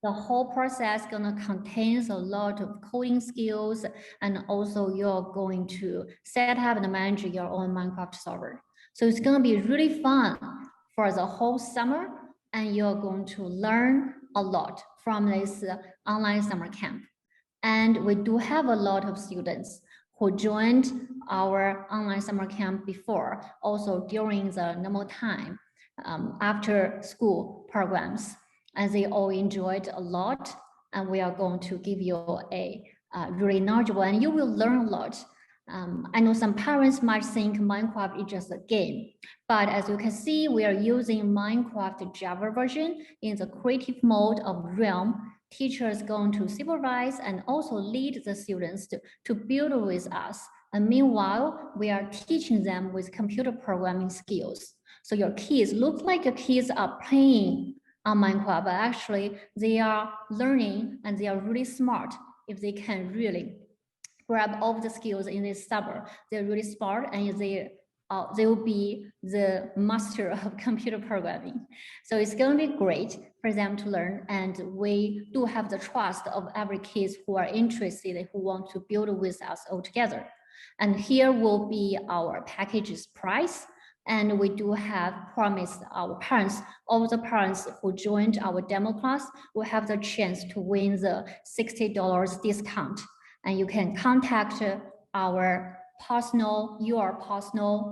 The whole process is gonna contains a lot of coding skills, and also you're going to set up and manage your own Minecraft server. So it's gonna be really fun for the whole summer, and you're going to learn a lot from this online summer camp. And we do have a lot of students who joined our online summer camp before, also during the normal time, after school programs, and they all enjoyed a lot. And we are going to give you a really knowledgeable, and you will learn a lot I know some parents might think Minecraft is just a game, but as you can see, we are using Minecraft Java version in the creative mode of Realm. Teachers going to supervise and also lead the students to build with us. And meanwhile, we are teaching them with computer programming skills. So your kids look like your kids are playing on Minecraft, but actually they are learning and they are really smart if they can really grab all the skills in this summer. They're really smart and they will be the master of computer programming. So it's going to be great for them to learn. And we do have the trust of every kids who are interested, who want to build with us all together. And here will be our package's price. And we do have promised our parents, all the parents who joined our demo class will have the chance to win the $60 discount. And you can contact your personal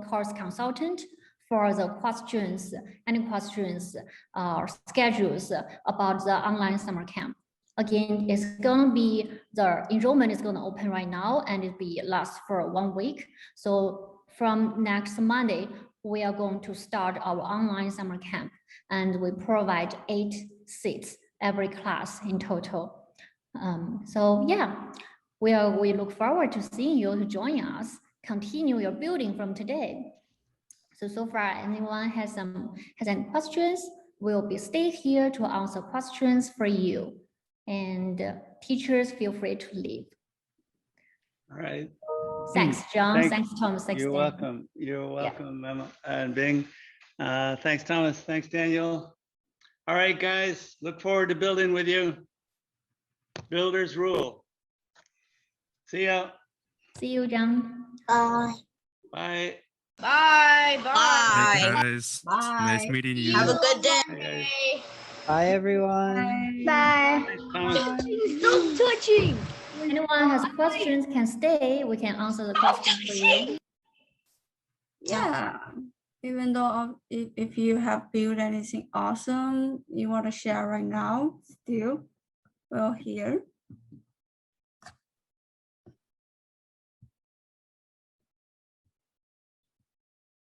course consultant for the questions, any questions or schedules about the online summer camp. Again, it's going to be, the enrollment is going to open right now and it be last for 1 week. So from next Monday, we are going to start our online summer camp and we provide 8 seats every class in total. So yeah, we look forward to seeing you to join us, continue your building from today. So far, anyone has any questions? We'll be stay here to answer questions for you. And teachers, feel free to leave. All right. Thanks, John. Thanks, Thomas. Thanks, You're Daniel. welcome. You're welcome, Emma and Bing. Thanks, Thomas. Thanks, Daniel. All right, guys. Look forward to building with you. Builders rule. See ya. See you, John. Bye. Bye. Hey Bye. guys, nice meeting you. Have a good day. Hey, guys. Bye, everyone. Bye. Thanks, Thomas. Stop touching. Anyone has questions can stay. We can answer the questions for you. Yeah. Even though if you have built anything awesome you want to share right now, still we're here.